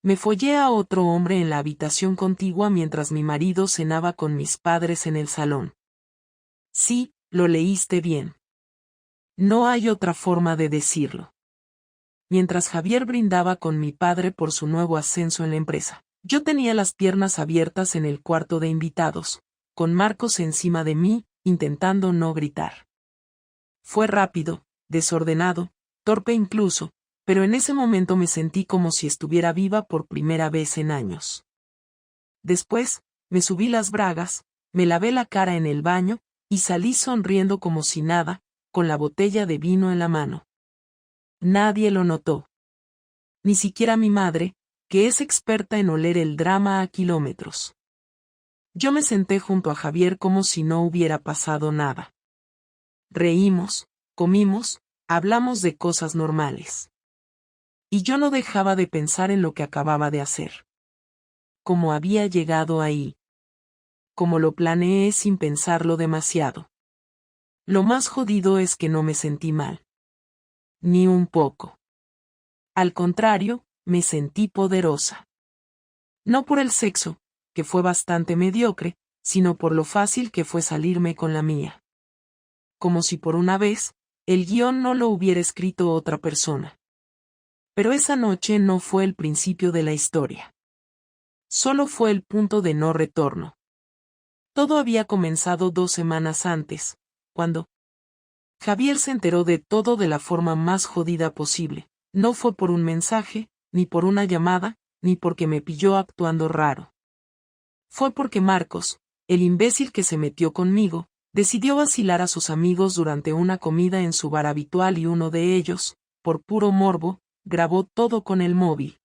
Me follé a otro hombre en la habitación contigua mientras mi marido cenaba con mis padres en el salón. Sí, lo leíste bien. No hay otra forma de decirlo. Mientras Javier brindaba con mi padre por su nuevo ascenso en la empresa, yo tenía las piernas abiertas en el cuarto de invitados, con Marcos encima de mí, intentando no gritar. Fue rápido, desordenado, torpe incluso, pero en ese momento me sentí como si estuviera viva por primera vez en años. Después, me subí las bragas, me lavé la cara en el baño, y salí sonriendo como si nada, con la botella de vino en la mano. Nadie lo notó. Ni siquiera mi madre, que es experta en oler el drama a kilómetros. Yo me senté junto a Javier como si no hubiera pasado nada. Reímos, comimos, hablamos de cosas normales. Y yo no dejaba de pensar en lo que acababa de hacer. Cómo había llegado ahí. Como lo planeé sin pensarlo demasiado. Lo más jodido es que no me sentí mal. Ni un poco. Al contrario, me sentí poderosa. No por el sexo, que fue bastante mediocre, sino por lo fácil que fue salirme con la mía. Como si por una vez, el guión no lo hubiera escrito otra persona. Pero esa noche no fue el principio de la historia. Solo fue el punto de no retorno. Todo había comenzado 2 semanas antes, cuando Javier se enteró de todo de la forma más jodida posible. No fue por un mensaje, ni por una llamada, ni porque me pilló actuando raro. Fue porque Marcos, el imbécil que se metió conmigo, decidió vacilar a sus amigos durante una comida en su bar habitual y uno de ellos, por puro morbo, grabó todo con el móvil.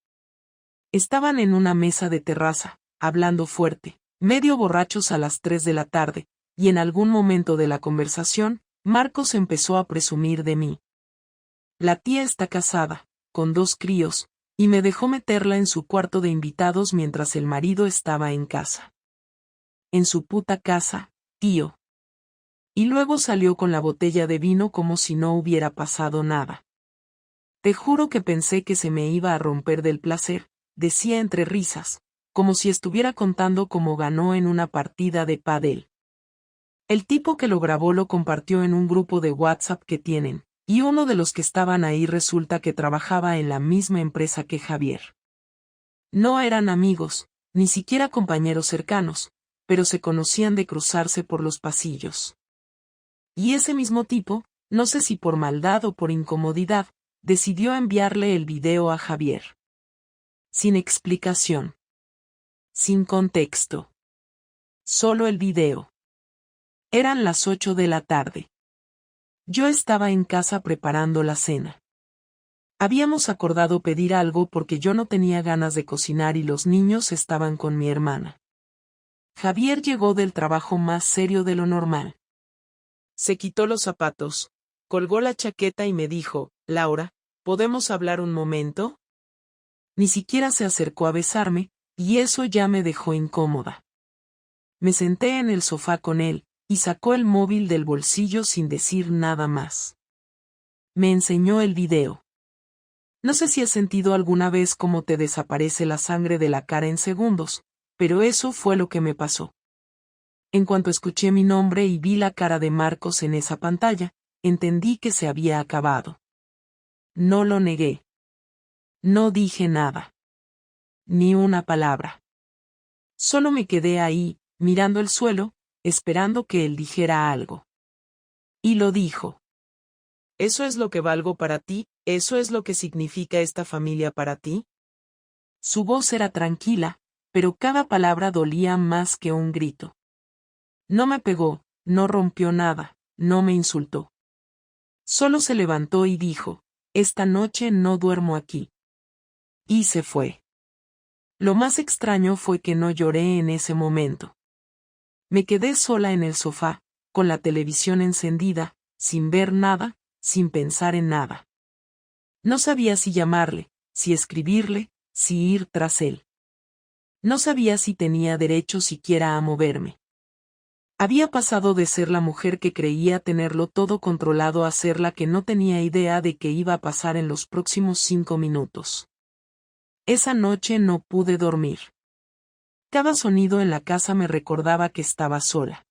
Estaban en una mesa de terraza, hablando fuerte, medio borrachos a las 3 de la tarde, y en algún momento de la conversación, Marcos empezó a presumir de mí. La tía está casada, con 2 críos, y me dejó meterla en su cuarto de invitados mientras el marido estaba en casa. En su puta casa, tío. Y luego salió con la botella de vino como si no hubiera pasado nada. Te juro que pensé que se me iba a romper del placer, decía entre risas, como si estuviera contando cómo ganó en una partida de pádel. El tipo que lo grabó lo compartió en un grupo de WhatsApp que tienen, y uno de los que estaban ahí resulta que trabajaba en la misma empresa que Javier. No eran amigos, ni siquiera compañeros cercanos, pero se conocían de cruzarse por los pasillos. Y ese mismo tipo, no sé si por maldad o por incomodidad, decidió enviarle el video a Javier. Sin explicación. Sin contexto. Solo el video. Eran las 8 de la tarde. Yo estaba en casa preparando la cena. Habíamos acordado pedir algo porque yo no tenía ganas de cocinar y los niños estaban con mi hermana. Javier llegó del trabajo más serio de lo normal. Se quitó los zapatos, colgó la chaqueta y me dijo, Laura, ¿podemos hablar un momento? Ni siquiera se acercó a besarme, y eso ya me dejó incómoda. Me senté en el sofá con él, y sacó el móvil del bolsillo sin decir nada más. Me enseñó el video. No sé si has sentido alguna vez cómo te desaparece la sangre de la cara en segundos, pero eso fue lo que me pasó. En cuanto escuché mi nombre y vi la cara de Marcos en esa pantalla, entendí que se había acabado. No lo negué. No dije nada. Ni una palabra. Solo me quedé ahí, mirando el suelo, esperando que él dijera algo. Y lo dijo. ¿Eso es lo que valgo para ti? ¿Eso es lo que significa esta familia para ti? Su voz era tranquila, pero cada palabra dolía más que un grito. No me pegó, no rompió nada, no me insultó. Solo se levantó y dijo, esta noche no duermo aquí. Y se fue. Lo más extraño fue que no lloré en ese momento. Me quedé sola en el sofá, con la televisión encendida, sin ver nada, sin pensar en nada. No sabía si llamarle, si escribirle, si ir tras él. No sabía si tenía derecho siquiera a moverme. Había pasado de ser la mujer que creía tenerlo todo controlado a ser la que no tenía idea de qué iba a pasar en los próximos 5 minutos. Esa noche no pude dormir. Cada sonido en la casa me recordaba que estaba sola.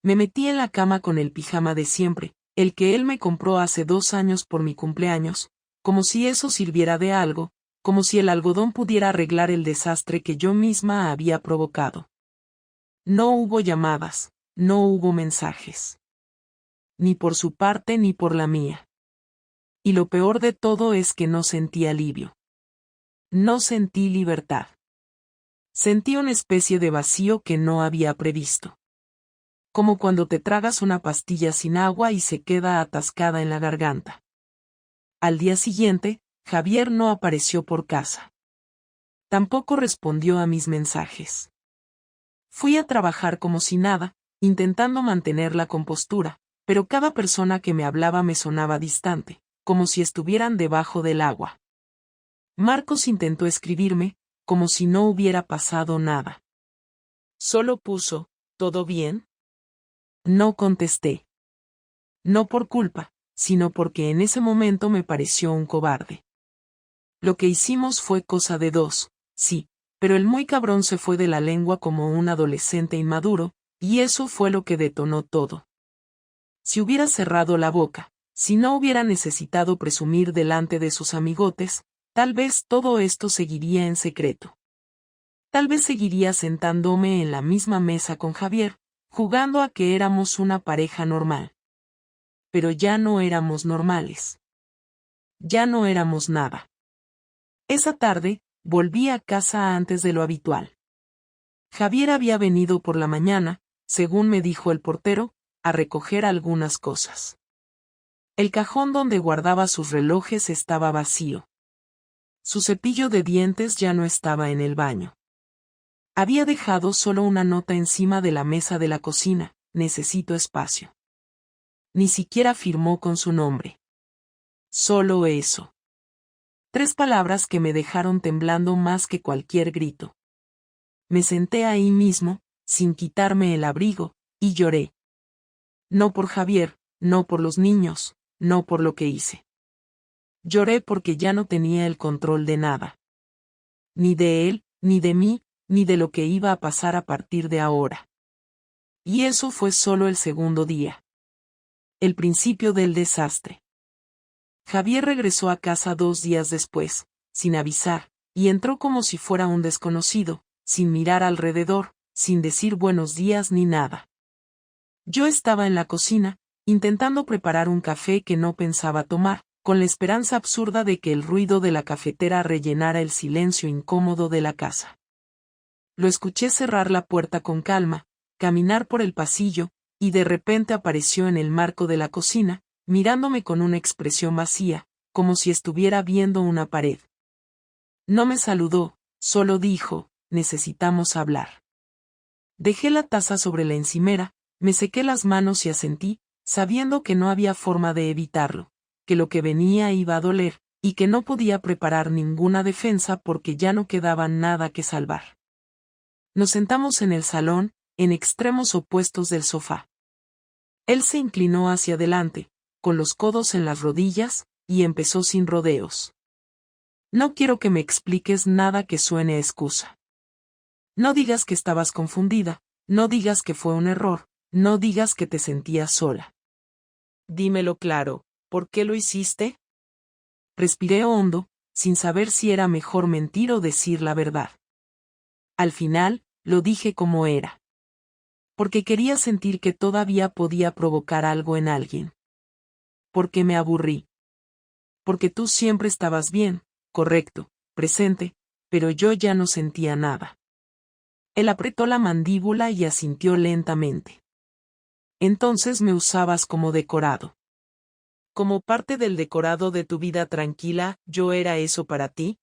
Me metí en la cama con el pijama de siempre, el que él me compró hace 2 años por mi cumpleaños, como si eso sirviera de algo, como si el algodón pudiera arreglar el desastre que yo misma había provocado. No hubo llamadas, no hubo mensajes. Ni por su parte ni por la mía. Y lo peor de todo es que no sentí alivio. No sentí libertad. Sentí una especie de vacío que no había previsto. Como cuando te tragas una pastilla sin agua y se queda atascada en la garganta. Al día siguiente, Javier no apareció por casa. Tampoco respondió a mis mensajes. Fui a trabajar como si nada, intentando mantener la compostura, pero cada persona que me hablaba me sonaba distante, como si estuvieran debajo del agua. Marcos intentó escribirme, como si no hubiera pasado nada. Solo puso, ¿todo bien? No contesté. No por culpa, sino porque en ese momento me pareció un cobarde. Lo que hicimos fue cosa de dos, sí, pero el muy cabrón se fue de la lengua como un adolescente inmaduro, y eso fue lo que detonó todo. Si hubiera cerrado la boca, si no hubiera necesitado presumir delante de sus amigotes, tal vez todo esto seguiría en secreto. Tal vez seguiría sentándome en la misma mesa con Javier, jugando a que éramos una pareja normal. Pero ya no éramos normales. Ya no éramos nada. Esa tarde, volví a casa antes de lo habitual. Javier había venido por la mañana, según me dijo el portero, a recoger algunas cosas. El cajón donde guardaba sus relojes estaba vacío. Su cepillo de dientes ya no estaba en el baño. Había dejado solo una nota encima de la mesa de la cocina: necesito espacio. Ni siquiera firmó con su nombre. Solo eso. 3 palabras que me dejaron temblando más que cualquier grito. Me senté ahí mismo, sin quitarme el abrigo, y lloré. No por Javier, no por los niños, no por lo que hice. Lloré porque ya no tenía el control de nada. Ni de él, ni de mí, ni de lo que iba a pasar a partir de ahora. Y eso fue solo el segundo día. El principio del desastre. Javier regresó a casa 2 días después, sin avisar, y entró como si fuera un desconocido, sin mirar alrededor, sin decir buenos días ni nada. Yo estaba en la cocina, intentando preparar un café que no pensaba tomar, con la esperanza absurda de que el ruido de la cafetera rellenara el silencio incómodo de la casa. Lo escuché cerrar la puerta con calma, caminar por el pasillo, y de repente apareció en el marco de la cocina, mirándome con una expresión vacía, como si estuviera viendo una pared. No me saludó, solo dijo: necesitamos hablar. Dejé la taza sobre la encimera, me sequé las manos y asentí, sabiendo que no había forma de evitarlo, que lo que venía iba a doler, y que no podía preparar ninguna defensa porque ya no quedaba nada que salvar. Nos sentamos en el salón, en extremos opuestos del sofá. Él se inclinó hacia adelante, con los codos en las rodillas, y empezó sin rodeos. No quiero que me expliques nada que suene a excusa. No digas que estabas confundida, no digas que fue un error, no digas que te sentías sola. Dímelo claro, ¿por qué lo hiciste? Respiré hondo, sin saber si era mejor mentir o decir la verdad. Al final, lo dije como era. Porque quería sentir que todavía podía provocar algo en alguien. Porque me aburrí. Porque tú siempre estabas bien, correcto, presente, pero yo ya no sentía nada. Él apretó la mandíbula y asintió lentamente. Entonces me usabas como decorado. Como parte del decorado de tu vida tranquila, ¿yo era eso para ti?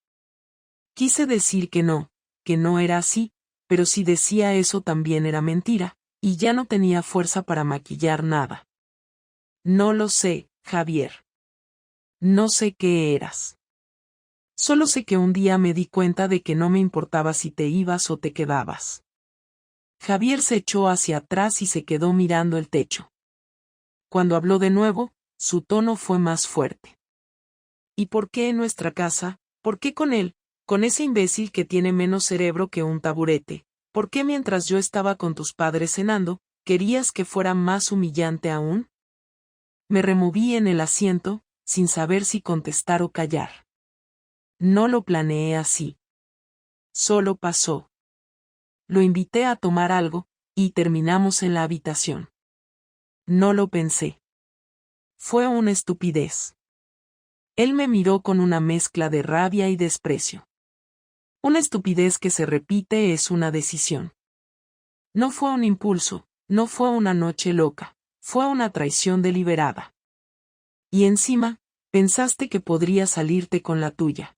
Quise decir que no era así, pero si decía eso también era mentira, y ya no tenía fuerza para maquillar nada. No lo sé, Javier. No sé qué eras. Solo sé que un día me di cuenta de que no me importaba si te ibas o te quedabas. Javier se echó hacia atrás y se quedó mirando el techo. Cuando habló de nuevo, su tono fue más fuerte. ¿Y por qué en nuestra casa? ¿Por qué con él? Con ese imbécil que tiene menos cerebro que un taburete, ¿por qué mientras yo estaba con tus padres cenando, querías que fuera más humillante aún? Me removí en el asiento, sin saber si contestar o callar. No lo planeé así. Solo pasó. Lo invité a tomar algo, y terminamos en la habitación. No lo pensé. Fue una estupidez. Él me miró con una mezcla de rabia y desprecio. Una estupidez que se repite es una decisión. No fue un impulso, no fue una noche loca, fue una traición deliberada. Y encima, pensaste que podría salirte con la tuya.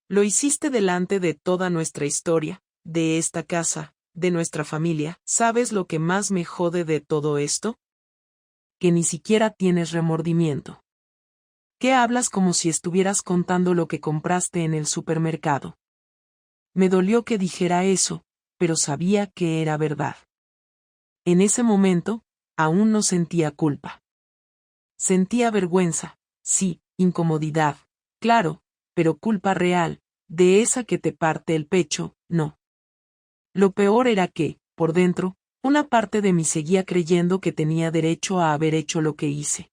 Lo hiciste delante de toda nuestra historia, de esta casa, de nuestra familia. ¿Sabes lo que más me jode de todo esto? Que ni siquiera tienes remordimiento. Que hablas como si estuvieras contando lo que compraste en el supermercado. Me dolió que dijera eso, pero sabía que era verdad. En ese momento, aún no sentía culpa. Sentía vergüenza, sí, incomodidad, claro, pero culpa real, de esa que te parte el pecho, no. Lo peor era que, por dentro, una parte de mí seguía creyendo que tenía derecho a haber hecho lo que hice.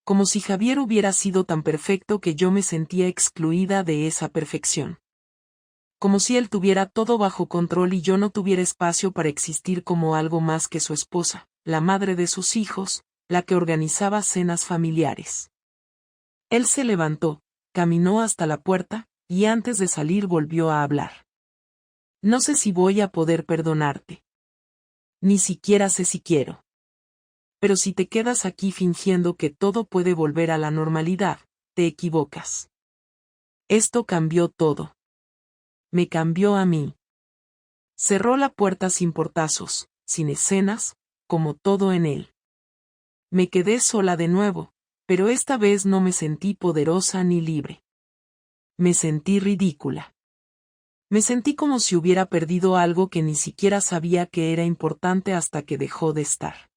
Como si Javier hubiera sido tan perfecto que yo me sentía excluida de esa perfección. Como si él tuviera todo bajo control y yo no tuviera espacio para existir como algo más que su esposa, la madre de sus hijos, la que organizaba cenas familiares. Él se levantó, caminó hasta la puerta, y antes de salir volvió a hablar. No sé si voy a poder perdonarte. Ni siquiera sé si quiero. Pero si te quedas aquí fingiendo que todo puede volver a la normalidad, te equivocas. Esto cambió todo. Me cambió a mí. Cerró la puerta sin portazos, sin escenas, como todo en él. Me quedé sola de nuevo, pero esta vez no me sentí poderosa ni libre. Me sentí ridícula. Me sentí como si hubiera perdido algo que ni siquiera sabía que era importante hasta que dejó de estar.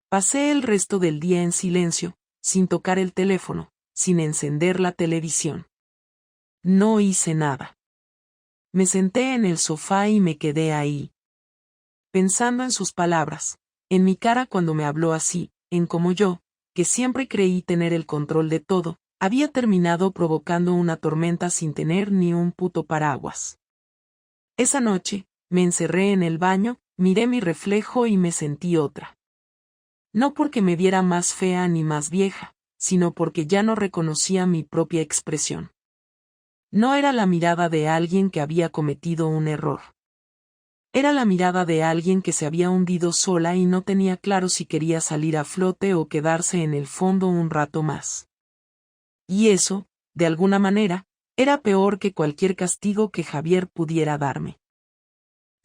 Pasé el resto del día en silencio, sin tocar el teléfono, sin encender la televisión. No hice nada. Me senté en el sofá y me quedé ahí. Pensando en sus palabras, en mi cara cuando me habló así, en cómo yo, que siempre creí tener el control de todo, había terminado provocando una tormenta sin tener ni un puto paraguas. Esa noche, me encerré en el baño, miré mi reflejo y me sentí otra. No porque me viera más fea ni más vieja, sino porque ya no reconocía mi propia expresión. No era la mirada de alguien que había cometido un error. Era la mirada de alguien que se había hundido sola y no tenía claro si quería salir a flote o quedarse en el fondo un rato más. Y eso, de alguna manera, era peor que cualquier castigo que Javier pudiera darme.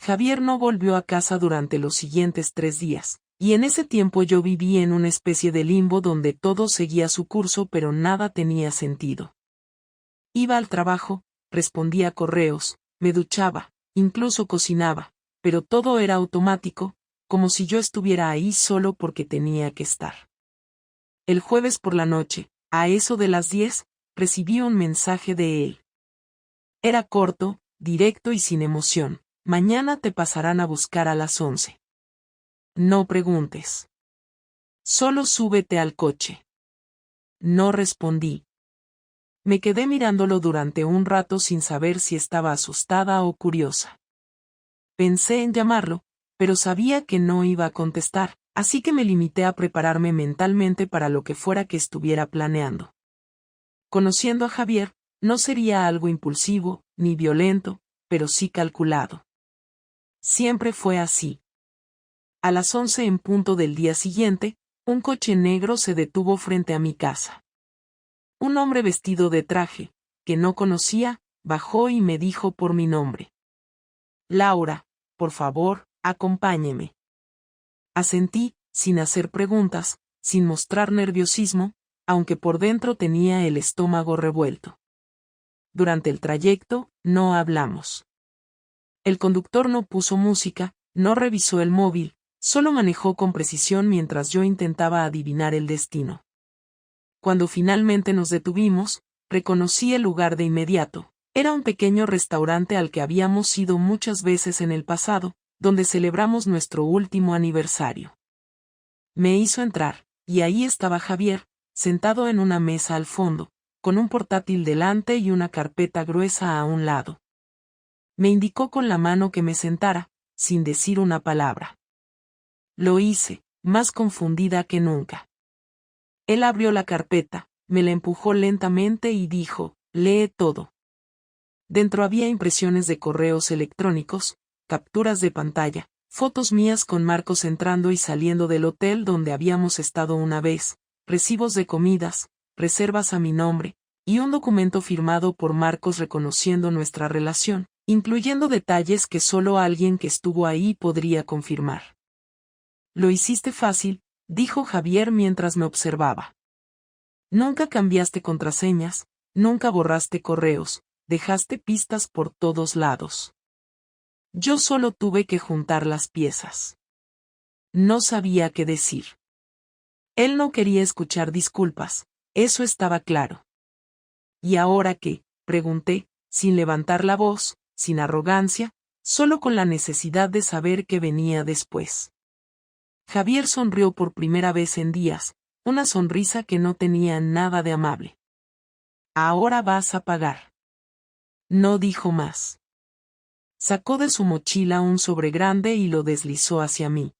Javier no volvió a casa durante los siguientes 3 días, y en ese tiempo yo viví en una especie de limbo donde todo seguía su curso pero nada tenía sentido. Iba al trabajo, respondía correos, me duchaba, incluso cocinaba, pero todo era automático, como si yo estuviera ahí solo porque tenía que estar. El jueves por la noche, a eso de las 10, recibí un mensaje de él. Era corto, directo y sin emoción. Mañana te pasarán a buscar a las 11. No preguntes. Solo súbete al coche. No respondí. Me quedé mirándolo durante un rato sin saber si estaba asustada o curiosa. Pensé en llamarlo, pero sabía que no iba a contestar, así que me limité a prepararme mentalmente para lo que fuera que estuviera planeando. Conociendo a Javier, no sería algo impulsivo, ni violento, pero sí calculado. Siempre fue así. A las 11 en punto del día siguiente, un coche negro se detuvo frente a mi casa. Un hombre vestido de traje, que no conocía, bajó y me dijo por mi nombre. Laura, por favor, acompáñeme. Asentí, sin hacer preguntas, sin mostrar nerviosismo, aunque por dentro tenía el estómago revuelto. Durante el trayecto, no hablamos. El conductor no puso música, no revisó el móvil, solo manejó con precisión mientras yo intentaba adivinar el destino. Cuando finalmente nos detuvimos, reconocí el lugar de inmediato. Era un pequeño restaurante al que habíamos ido muchas veces en el pasado, donde celebramos nuestro último aniversario. Me hizo entrar, y ahí estaba Javier, sentado en una mesa al fondo, con un portátil delante y una carpeta gruesa a un lado. Me indicó con la mano que me sentara, sin decir una palabra. Lo hice, más confundida que nunca. Él abrió la carpeta, me la empujó lentamente y dijo, lee todo. Dentro había impresiones de correos electrónicos, capturas de pantalla, fotos mías con Marcos entrando y saliendo del hotel donde habíamos estado una vez, recibos de comidas, reservas a mi nombre, y un documento firmado por Marcos reconociendo nuestra relación, incluyendo detalles que solo alguien que estuvo ahí podría confirmar. Lo hiciste fácil, dijo Javier mientras me observaba. Nunca cambiaste contraseñas, nunca borraste correos, dejaste pistas por todos lados. Yo solo tuve que juntar las piezas. No sabía qué decir. Él no quería escuchar disculpas, eso estaba claro. ¿Y ahora qué?, pregunté, sin levantar la voz, sin arrogancia, solo con la necesidad de saber qué venía después. Javier sonrió por primera vez en días, una sonrisa que no tenía nada de amable. Ahora vas a pagar. No dijo más. Sacó de su mochila un sobre grande y lo deslizó hacia mí.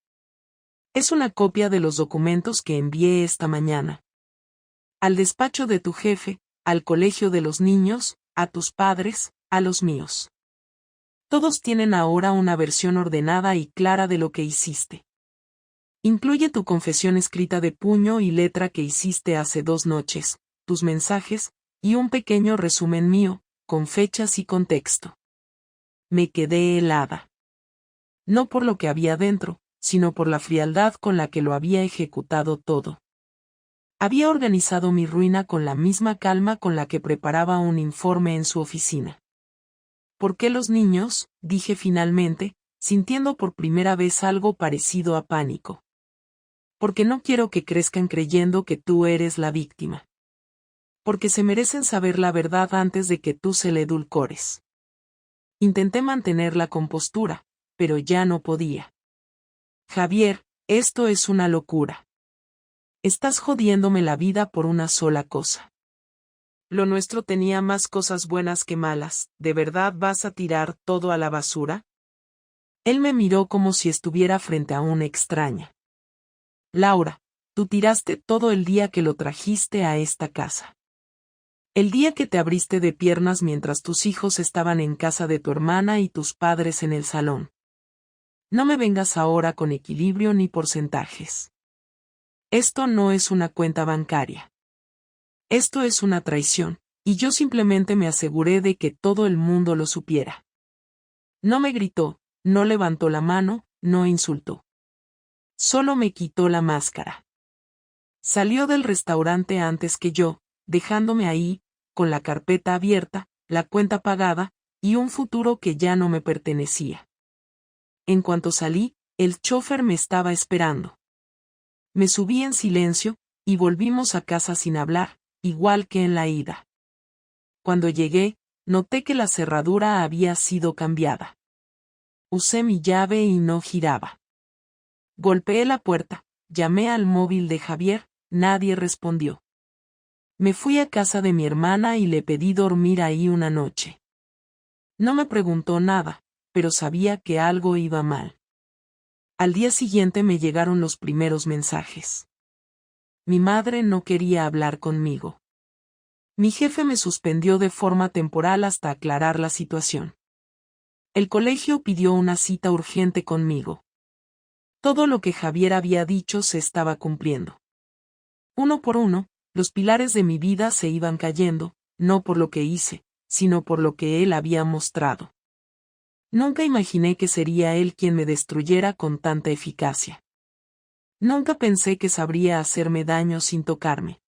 Es una copia de los documentos que envié esta mañana. Al despacho de tu jefe, al colegio de los niños, a tus padres, a los míos. Todos tienen ahora una versión ordenada y clara de lo que hiciste. Incluye tu confesión escrita de puño y letra que hiciste hace 2 noches, tus mensajes, y un pequeño resumen mío, con fechas y contexto. Me quedé helada. No por lo que había dentro, sino por la frialdad con la que lo había ejecutado todo. Había organizado mi ruina con la misma calma con la que preparaba un informe en su oficina. ¿Por qué los niños?, dije finalmente, sintiendo por primera vez algo parecido a pánico. Porque no quiero que crezcan creyendo que tú eres la víctima. Porque se merecen saber la verdad antes de que tú se la edulcores. Intenté mantener la compostura, pero ya no podía. Javier, esto es una locura. Estás jodiéndome la vida por una sola cosa. Lo nuestro tenía más cosas buenas que malas, ¿de verdad vas a tirar todo a la basura? Él me miró como si estuviera frente a una extraña. Laura, tú tiraste todo el día que lo trajiste a esta casa. El día que te abriste de piernas mientras tus hijos estaban en casa de tu hermana y tus padres en el salón. No me vengas ahora con equilibrio ni porcentajes. Esto no es una cuenta bancaria. Esto es una traición, y yo simplemente me aseguré de que todo el mundo lo supiera. No me gritó, no levantó la mano, no insultó. Solo me quitó la máscara. Salió del restaurante antes que yo, dejándome ahí, con la carpeta abierta, la cuenta pagada, y un futuro que ya no me pertenecía. En cuanto salí, el chófer me estaba esperando. Me subí en silencio, y volvimos a casa sin hablar, igual que en la ida. Cuando llegué, noté que la cerradura había sido cambiada. Usé mi llave y no giraba. Golpeé la puerta, llamé al móvil de Javier, nadie respondió. Me fui a casa de mi hermana y le pedí dormir ahí una noche. No me preguntó nada, pero sabía que algo iba mal. Al día siguiente me llegaron los primeros mensajes. Mi madre no quería hablar conmigo. Mi jefe me suspendió de forma temporal hasta aclarar la situación. El colegio pidió una cita urgente conmigo. Todo lo que Javier había dicho se estaba cumpliendo. Uno por uno, los pilares de mi vida se iban cayendo, no por lo que hice, sino por lo que él había mostrado. Nunca imaginé que sería él quien me destruyera con tanta eficacia. Nunca pensé que sabría hacerme daño sin tocarme.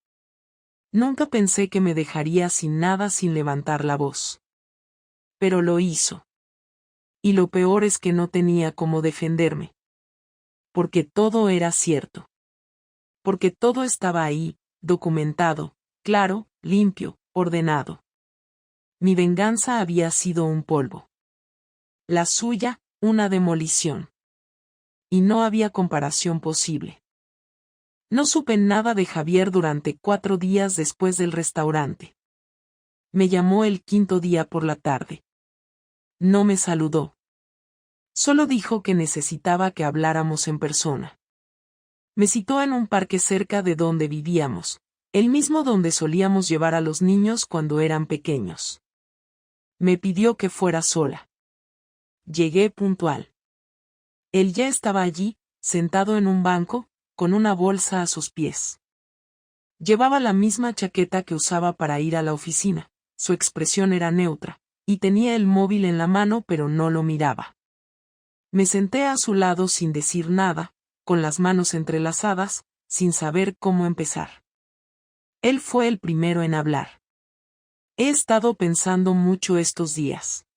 Nunca pensé que me dejaría sin nada sin levantar la voz. Pero lo hizo. Y lo peor es que no tenía cómo defenderme. Porque todo era cierto. Porque todo estaba ahí, documentado, claro, limpio, ordenado. Mi venganza había sido un polvo. La suya, una demolición. Y no había comparación posible. No supe nada de Javier durante 4 días después del restaurante. Me llamó el 5.º día por la tarde. No me saludó. Solo dijo que necesitaba que habláramos en persona. Me citó en un parque cerca de donde vivíamos, el mismo donde solíamos llevar a los niños cuando eran pequeños. Me pidió que fuera sola. Llegué puntual. Él ya estaba allí, sentado en un banco, con una bolsa a sus pies. Llevaba la misma chaqueta que usaba para ir a la oficina, su expresión era neutra, y tenía el móvil en la mano pero no lo miraba. Me senté a su lado sin decir nada, con las manos entrelazadas, sin saber cómo empezar. Él fue el primero en hablar. He estado pensando mucho estos días.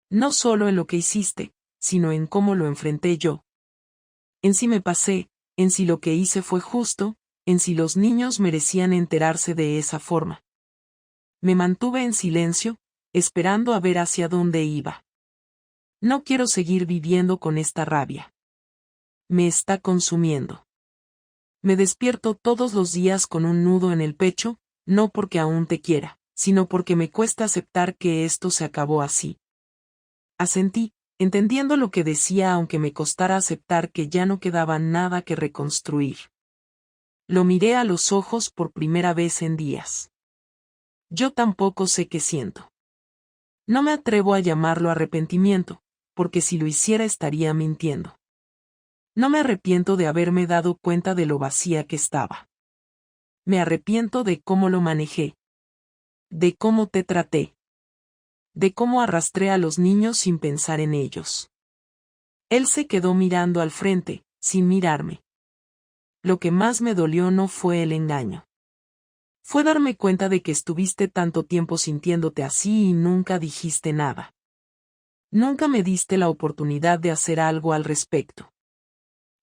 No solo en lo que hiciste, sino en cómo lo enfrenté yo. En si me pasé, en si lo que hice fue justo, en si los niños merecían enterarse de esa forma. Me mantuve en silencio, esperando a ver hacia dónde iba. No quiero seguir viviendo con esta rabia. Me está consumiendo. Me despierto todos los días con un nudo en el pecho, no porque aún te quiera, sino porque me cuesta aceptar que esto se acabó así. Asentí, entendiendo lo que decía aunque me costara aceptar que ya no quedaba nada que reconstruir. Lo miré a los ojos por primera vez en días. Yo tampoco sé qué siento. No me atrevo a llamarlo arrepentimiento, porque si lo hiciera estaría mintiendo. No me arrepiento de haberme dado cuenta de lo vacía que estaba. Me arrepiento de cómo lo manejé. De cómo te traté. De cómo arrastré a los niños sin pensar en ellos. Él se quedó mirando al frente, sin mirarme. Lo que más me dolió no fue el engaño. Fue darme cuenta de que estuviste tanto tiempo sintiéndote así y nunca dijiste nada. Nunca me diste la oportunidad de hacer algo al respecto.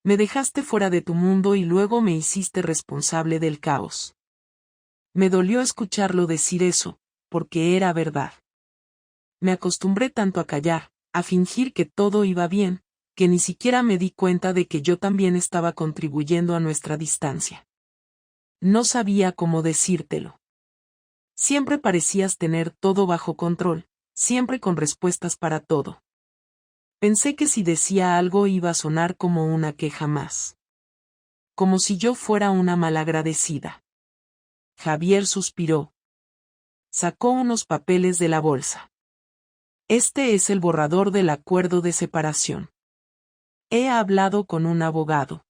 Me dejaste fuera de tu mundo y luego me hiciste responsable del caos. Me dolió escucharlo decir eso, porque era verdad. Me acostumbré tanto a callar, a fingir que todo iba bien, que ni siquiera me di cuenta de que yo también estaba contribuyendo a nuestra distancia. No sabía cómo decírtelo. Siempre parecías tener todo bajo control, siempre con respuestas para todo. Pensé que si decía algo iba a sonar como una queja más. Como si yo fuera una malagradecida. Javier suspiró. Sacó unos papeles de la bolsa. Este es el borrador del acuerdo de separación. He hablado con un abogado.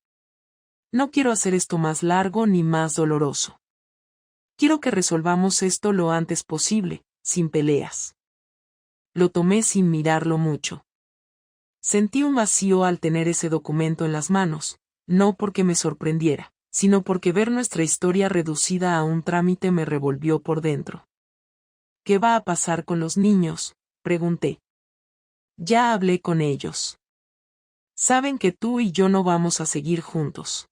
No quiero hacer esto más largo ni más doloroso. Quiero que resolvamos esto lo antes posible, sin peleas. Lo tomé sin mirarlo mucho. Sentí un vacío al tener ese documento en las manos, no porque me sorprendiera, sino porque ver nuestra historia reducida a un trámite me revolvió por dentro. ¿Qué va a pasar con los niños?, pregunté. Ya hablé con ellos. Saben que tú y yo no vamos a seguir juntos.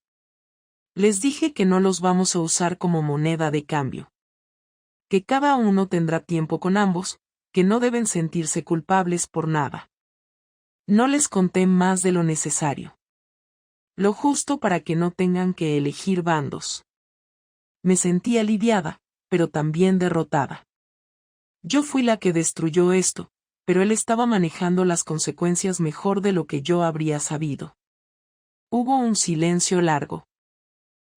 Les dije que no los vamos a usar como moneda de cambio. Que cada uno tendrá tiempo con ambos, que no deben sentirse culpables por nada. No les conté más de lo necesario. Lo justo para que no tengan que elegir bandos. Me sentí aliviada, pero también derrotada. Yo fui la que destruyó esto, pero él estaba manejando las consecuencias mejor de lo que yo habría sabido. Hubo un silencio largo.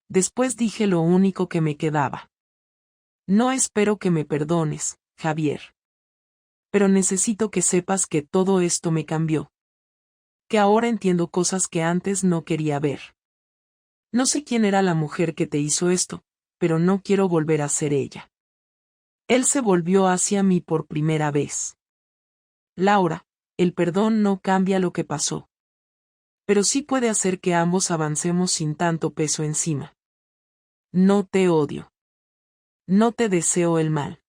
Después dije lo único que me quedaba. No espero que me perdones, Javier. Pero necesito que sepas que todo esto me cambió. Que ahora entiendo cosas que antes no quería ver. No sé quién era la mujer que te hizo esto, pero no quiero volver a ser ella. Él se volvió hacia mí por primera vez. Laura, el perdón no cambia lo que pasó. Pero sí puede hacer que ambos avancemos sin tanto peso encima. No te odio. No te deseo el mal.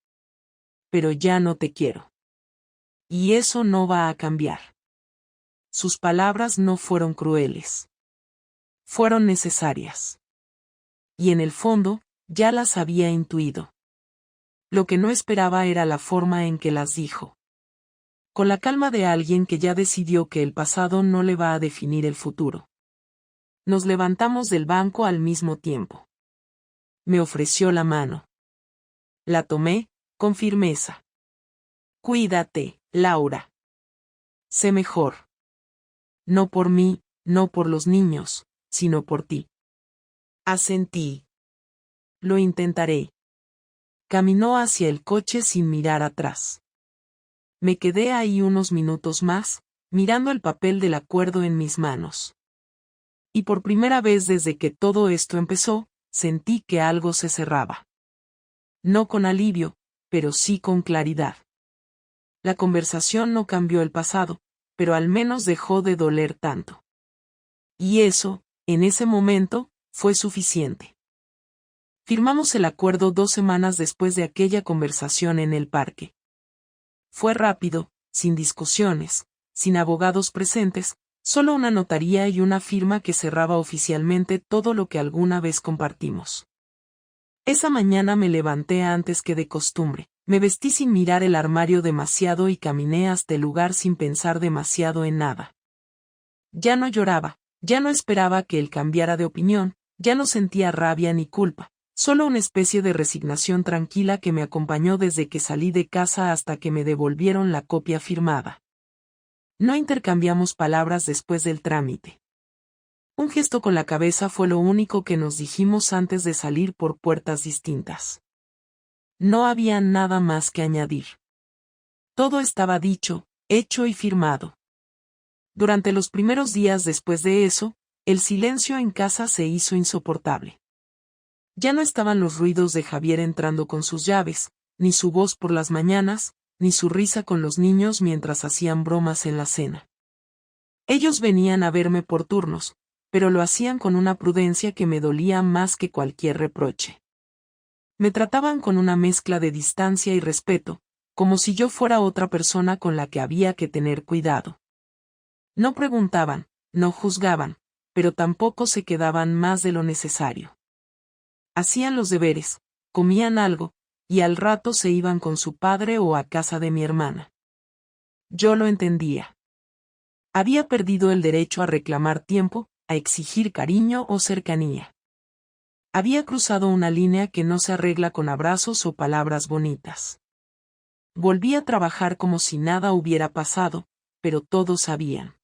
Pero ya no te quiero. Y eso no va a cambiar. Sus palabras no fueron crueles. Fueron necesarias. Y en el fondo, ya las había intuido. Lo que no esperaba era la forma en que las dijo. Con la calma de alguien que ya decidió que el pasado no le va a definir el futuro. Nos levantamos del banco al mismo tiempo. Me ofreció la mano. La tomé, con firmeza. Cuídate, Laura. Sé mejor. No por mí, no por los niños, sino por ti. Asentí. Lo intentaré. Caminó hacia el coche sin mirar atrás. Me quedé ahí unos minutos más, mirando el papel del acuerdo en mis manos. Y por primera vez desde que todo esto empezó, sentí que algo se cerraba. No con alivio, pero sí con claridad. La conversación no cambió el pasado, pero al menos dejó de doler tanto. Y eso, en ese momento, fue suficiente. Firmamos el acuerdo 2 semanas después de aquella conversación en el parque. Fue rápido, sin discusiones, sin abogados presentes, solo una notaría y una firma que cerraba oficialmente todo lo que alguna vez compartimos. Esa mañana me levanté antes que de costumbre, me vestí sin mirar el armario demasiado y caminé hasta el lugar sin pensar demasiado en nada. Ya no lloraba, ya no esperaba que él cambiara de opinión, ya no sentía rabia ni culpa, solo una especie de resignación tranquila que me acompañó desde que salí de casa hasta que me devolvieron la copia firmada. No intercambiamos palabras después del trámite. Un gesto con la cabeza fue lo único que nos dijimos antes de salir por puertas distintas. No había nada más que añadir. Todo estaba dicho, hecho y firmado. Durante los primeros días después de eso, el silencio en casa se hizo insoportable. Ya no estaban los ruidos de Javier entrando con sus llaves, ni su voz por las mañanas, ni su risa con los niños mientras hacían bromas en la cena. Ellos venían a verme por turnos, pero lo hacían con una prudencia que me dolía más que cualquier reproche. Me trataban con una mezcla de distancia y respeto, como si yo fuera otra persona con la que había que tener cuidado. No preguntaban, no juzgaban, pero tampoco se quedaban más de lo necesario. Hacían los deberes, comían algo, y al rato se iban con su padre o a casa de mi hermana. Yo lo entendía. Había perdido el derecho a reclamar tiempo, a exigir cariño o cercanía. Había cruzado una línea que no se arregla con abrazos o palabras bonitas. Volví a trabajar como si nada hubiera pasado, pero todos sabían.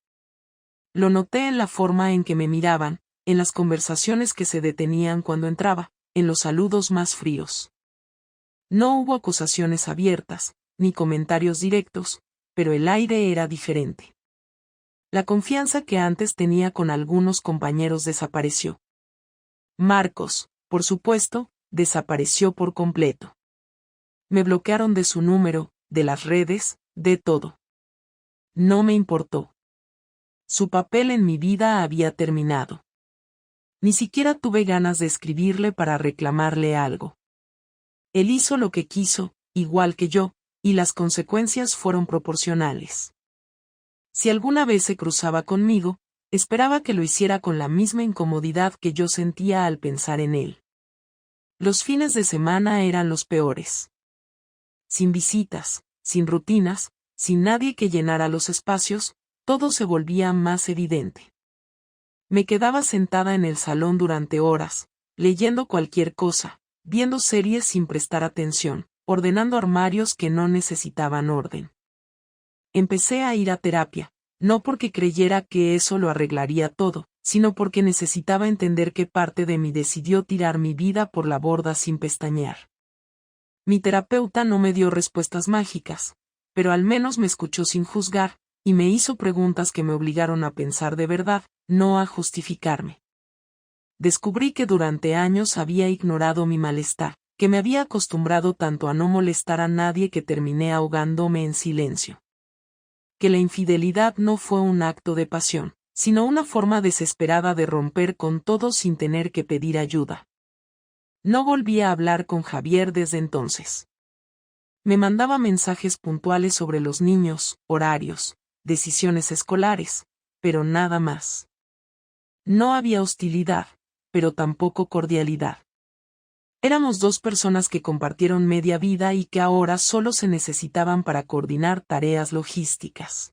Lo noté en la forma en que me miraban, en las conversaciones que se detenían cuando entraba, en los saludos más fríos. No hubo acusaciones abiertas, ni comentarios directos, pero el aire era diferente. La confianza que antes tenía con algunos compañeros desapareció. Marcos, por supuesto, desapareció por completo. Me bloquearon de su número, de las redes, de todo. No me importó. Su papel en mi vida había terminado. Ni siquiera tuve ganas de escribirle para reclamarle algo. Él hizo lo que quiso, igual que yo, y las consecuencias fueron proporcionales. Si alguna vez se cruzaba conmigo, esperaba que lo hiciera con la misma incomodidad que yo sentía al pensar en él. Los fines de semana eran los peores. Sin visitas, sin rutinas, sin nadie que llenara los espacios, todo se volvía más evidente. Me quedaba sentada en el salón durante horas, leyendo cualquier cosa, viendo series sin prestar atención, ordenando armarios que no necesitaban orden. Empecé a ir a terapia, no porque creyera que eso lo arreglaría todo, sino porque necesitaba entender qué parte de mí decidió tirar mi vida por la borda sin pestañear. Mi terapeuta no me dio respuestas mágicas, pero al menos me escuchó sin juzgar, y me hizo preguntas que me obligaron a pensar de verdad, no a justificarme. Descubrí que durante años había ignorado mi malestar, que me había acostumbrado tanto a no molestar a nadie que terminé ahogándome en silencio. Que la infidelidad no fue un acto de pasión, sino una forma desesperada de romper con todo sin tener que pedir ayuda. No volví a hablar con Javier desde entonces. Me mandaba mensajes puntuales sobre los niños, horarios, decisiones escolares, pero nada más. No había hostilidad, pero tampoco cordialidad. Éramos dos personas que compartieron media vida y que ahora solo se necesitaban para coordinar tareas logísticas.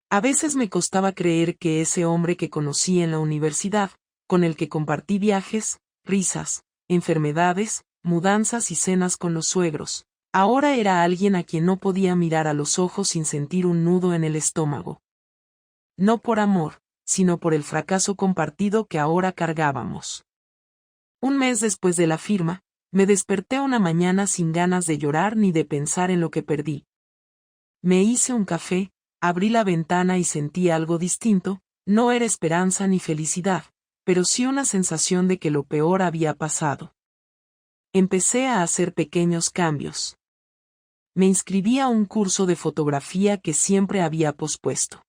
A veces me costaba creer que ese hombre que conocí en la universidad, con el que compartí viajes, risas, enfermedades, mudanzas y cenas con los suegros, ahora era alguien a quien no podía mirar a los ojos sin sentir un nudo en el estómago. No por amor, sino por el fracaso compartido que ahora cargábamos. Un mes después de la firma, me desperté una mañana sin ganas de llorar ni de pensar en lo que perdí. Me hice un café, abrí la ventana y sentí algo distinto, no era esperanza ni felicidad, pero sí una sensación de que lo peor había pasado. Empecé a hacer pequeños cambios. Me inscribí a un curso de fotografía que siempre había pospuesto.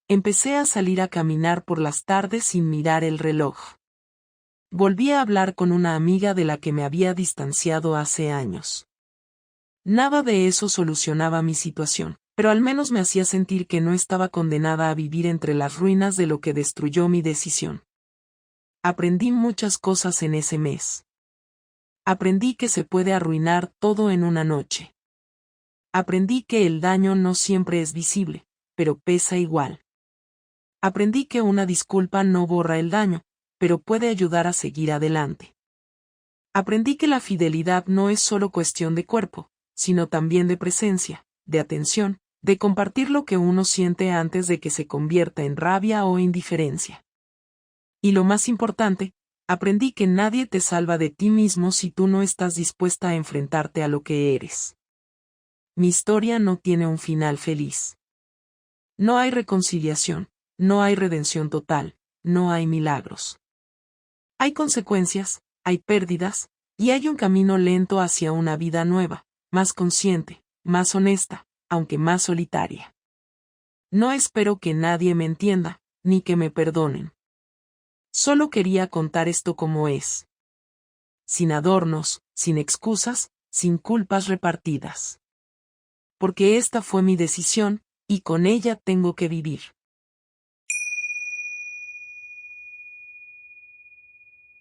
Empecé a salir a caminar por las tardes sin mirar el reloj. Volví a hablar con una amiga de la que me había distanciado hace años. Nada de eso solucionaba mi situación, pero al menos me hacía sentir que no estaba condenada a vivir entre las ruinas de lo que destruyó mi decisión. Aprendí muchas cosas en ese mes. Aprendí que se puede arruinar todo en una noche. Aprendí que el daño no siempre es visible, pero pesa igual. Aprendí que una disculpa no borra el daño, pero puede ayudar a seguir adelante. Aprendí que la fidelidad no es solo cuestión de cuerpo, sino también de presencia, de atención, de compartir lo que uno siente antes de que se convierta en rabia o indiferencia. Y lo más importante, aprendí que nadie te salva de ti mismo si tú no estás dispuesta a enfrentarte a lo que eres. Mi historia no tiene un final feliz. No hay reconciliación, no hay redención total, no hay milagros. Hay consecuencias, hay pérdidas, y hay un camino lento hacia una vida nueva, más consciente, más honesta, aunque más solitaria. No espero que nadie me entienda, ni que me perdonen. Solo quería contar esto como es. Sin adornos, sin excusas, sin culpas repartidas. Porque esta fue mi decisión, y con ella tengo que vivir.